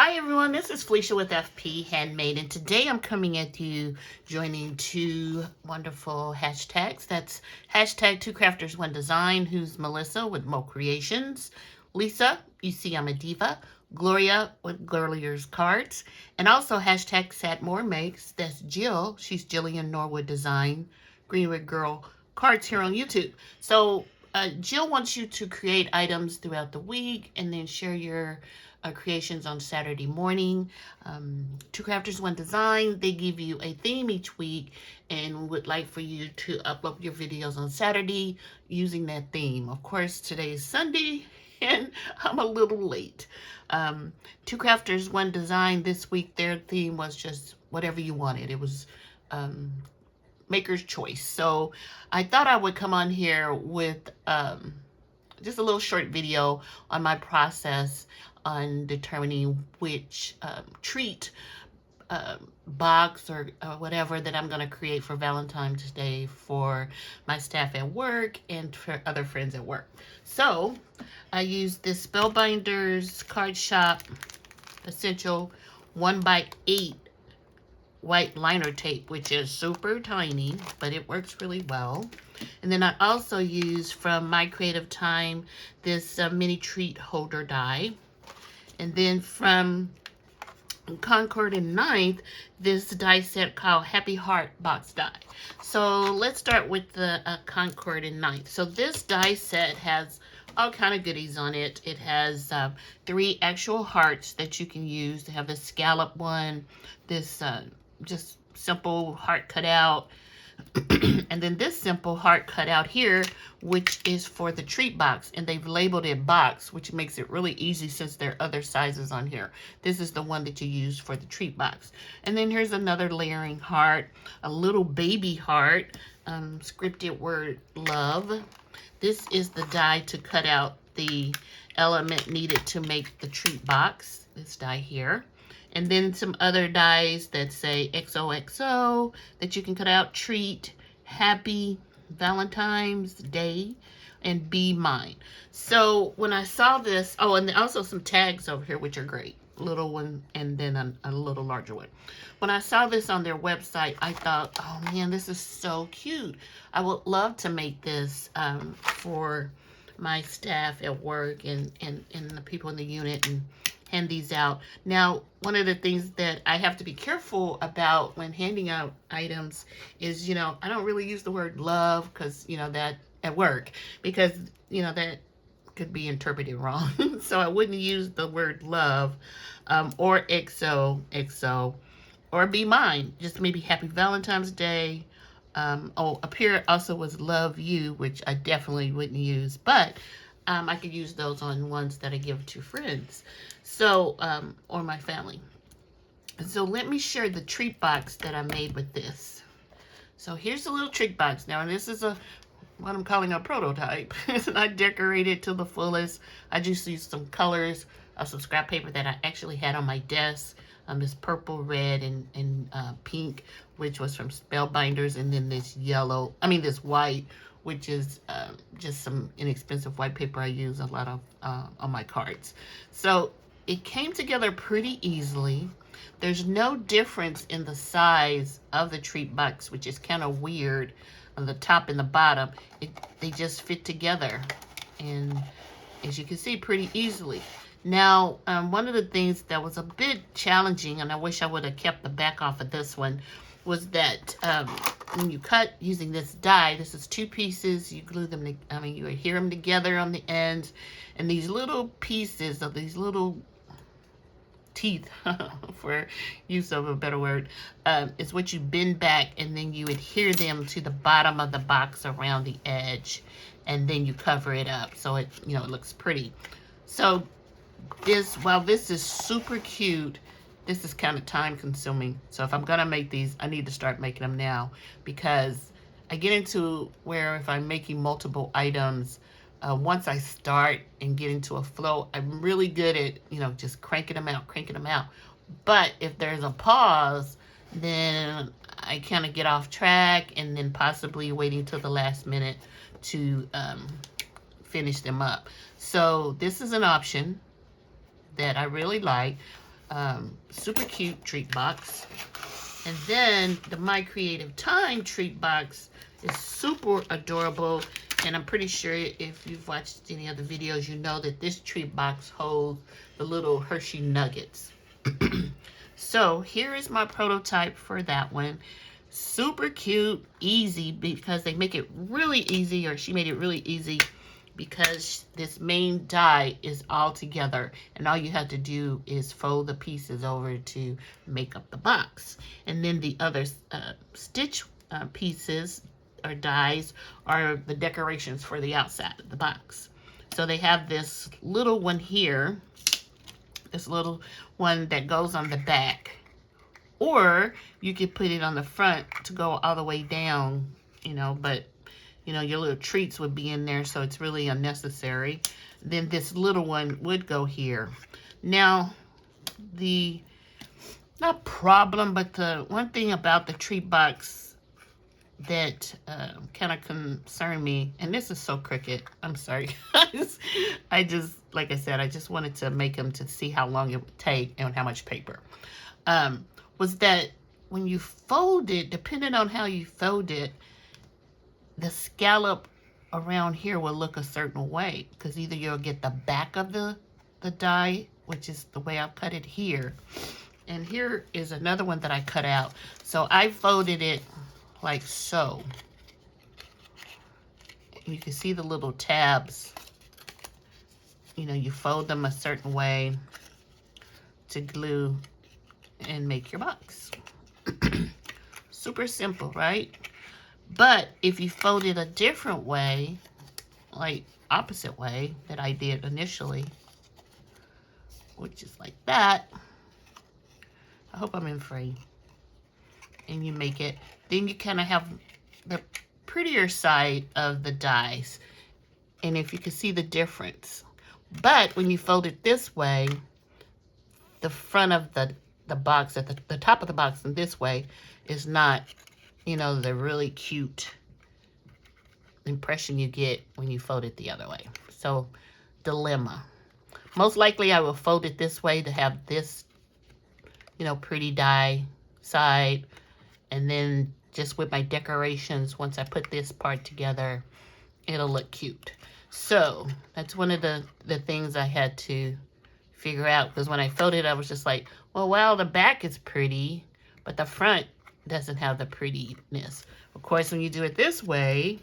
Hi everyone, this is Felicia with FP Handmade, and today I'm coming at you joining two wonderful hashtags. That's hashtag Two Crafters One Design, who's Melissa with Mo Creations, Lisa, you see I'm a diva, Gloria with Glorier's Cards, and also hashtag Sad More Makes. That's Jill, she's Jillian Norwood Design, Greenwood Girl Cards here on YouTube. So Jill wants you to create items throughout the week and then share your creations on Saturday morning. Two Crafters, One Design, they give you a theme each week and would like for you to upload your videos on Saturday using that theme. Of course, today is Sunday and I'm a little late. Two Crafters, One Design, this week their theme was just whatever you wanted. It was maker's choice. So I thought I would come on here with just a little short video on my process on determining which treat box or whatever that I'm going to create for Valentine's Day for my staff at work and for other friends at work. So I used this Spellbinders Card Shop Essential 1x8 white liner tape, which is super tiny, but it works really well. And then I also used from My Creative Time this mini treat holder die. And then from Concord and Ninth, this die set called Happy Heart Box Die. So let's start with the Concord and Ninth. So this die set has all kind of goodies on it. It has 3 actual hearts that you can use. They have this scallop one, this just simple heart cut out, and then this simple heart cut out here, which is for the treat box, and they've labeled it box, which makes it really easy since there are other sizes on here. This is the one that you use for the treat box. And then here's another layering heart, a little baby heart, scripted word love. This is the die to cut out the element needed to make the treat box, this die here. And then some other dies that say XOXO that you can cut out, treat, happy, Valentine's Day, and be mine. So when I saw this, oh, and also some tags over here, which are great. Little one and then a little larger one. When I saw this on their website, I thought, oh man, this is so cute. I would love to make this for my staff at work and the people in the unit and hand these out. Now, one of the things that I have to be careful about when handing out items is, I don't really use the word love because, that at work, because, that could be interpreted wrong. So I wouldn't use the word love or XOXO or be mine. Just maybe Happy Valentine's Day. Up here also was love you, which I definitely wouldn't use, but I could use those on ones that I give to friends, so or my family. So let me share the treat box that I made with this. So here's the little treat box now, and this is what I'm calling a prototype. It's not decorated to the fullest. I just used some colors of some scrap paper that I actually had on my desk. This purple, red, and pink, which was from Spellbinders, and then this this white, which is just some inexpensive white paper I use a lot of on my cards. So it came together pretty easily. There's no difference in the size of the treat box, which is kind of weird. On the top and the bottom, they just fit together, and as you can see, pretty easily. Now, one of the things that was a bit challenging, and I wish I would have kept the back off of this one, was that when you cut using this die, this is 2 pieces, you glue them, you adhere them together on the ends, and these little pieces of these little teeth, for use of a better word, is what you bend back, and then you adhere them to the bottom of the box around the edge, and then you cover it up so it, it looks pretty. So while this is super cute, this is kind of time consuming. So if I'm gonna make these, I need to start making them now, because I get into where if I'm making multiple items, once I start and get into a flow, I'm really good at, just cranking them out. But if there's a pause, then I kind of get off track, and then possibly waiting till the last minute to finish them up. So this is an option that I really like. Super cute treat box. And then the My Creative Time treat box is super adorable. And I'm pretty sure if you've watched any other videos, you know that this treat box holds the little Hershey nuggets. So here is my prototype for that one. Super cute, easy, because they make it really easy, or she made it really easy, because this main die is all together, and all you have to do is fold the pieces over to make up the box. And then the other stitch pieces or dies are the decorations for the outside of the box. So they have this little one here, this little one that goes on the back, or you could put it on the front to go all the way down, you know, but you know, your little treats would be in there, so it's really unnecessary. Then this little one would go here. Now, the, not problem, but the one thing about the treat box that kind of concerned me, and this is so crooked, I'm sorry guys. I just, like I said, I just wanted to make them to see how long it would take and how much paper. Was that when you fold it, depending on how you fold it, the scallop around here will look a certain way, because either you'll get the back of the die, which is the way I've cut it here, and here is another one that I cut out. So I folded it like so. You can see the little tabs. You know, you fold them a certain way to glue and make your box. Super simple, right? But if you fold it a different way, like opposite way that I did initially, which is like that, I hope I'm in frame, and you make it, then you kind of have the prettier side of the dies, and if you can see the difference. But when you fold it this way, the front of the box, at the top of the box in this way, is not, you know, the really cute impression you get when you fold it the other way. So, dilemma. Most likely I will fold it this way to have this, you know, pretty die side, and then just with my decorations, once I put this part together, it'll look cute. So, that's one of the things I had to figure out, because when I folded, I was just like, well, wow, the back is pretty, but the front doesn't have the prettiness. Of course, when you do it this way,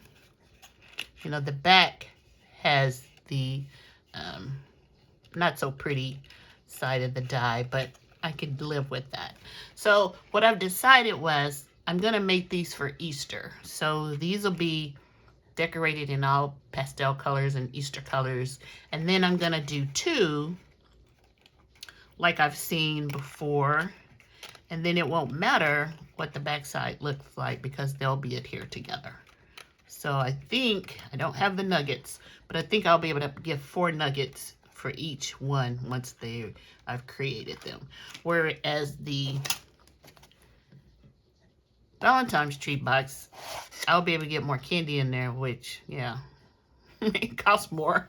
you know, the back has the not so pretty side of the die, but I could live with that. So what I've decided was I'm gonna make these for Easter. So these will be decorated in all pastel colors and Easter colors. And then I'm gonna do two like I've seen before. And then it won't matter what the backside looks like, because they'll be adhered together. So I think, I don't have the nuggets, but I think I'll be able to give 4 nuggets for each one once I've created them. Whereas the Valentine's tree box, I'll be able to get more candy in there, which, yeah, it costs more,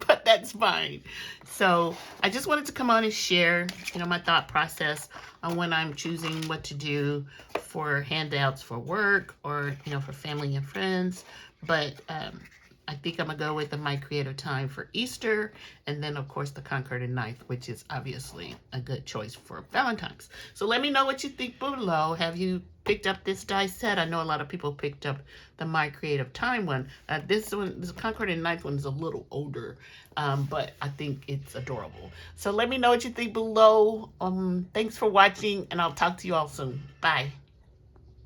but that's fine. So I just wanted to come on and share, you know, my thought process on when I'm choosing what to do for handouts for work, or, you know, for family and friends. But I think I'm gonna go with the My Creative Time for Easter, and then of course the Concord and Knife, which is obviously a good choice for Valentine's. So let me know what you think below. Have you picked up this die set? I know a lot of people picked up the My Creative Time one. This one, this Concord and Knife one, is a little older, but I think it's adorable. So let me know what you think below. Thanks for watching, and I'll talk to you all soon. Bye.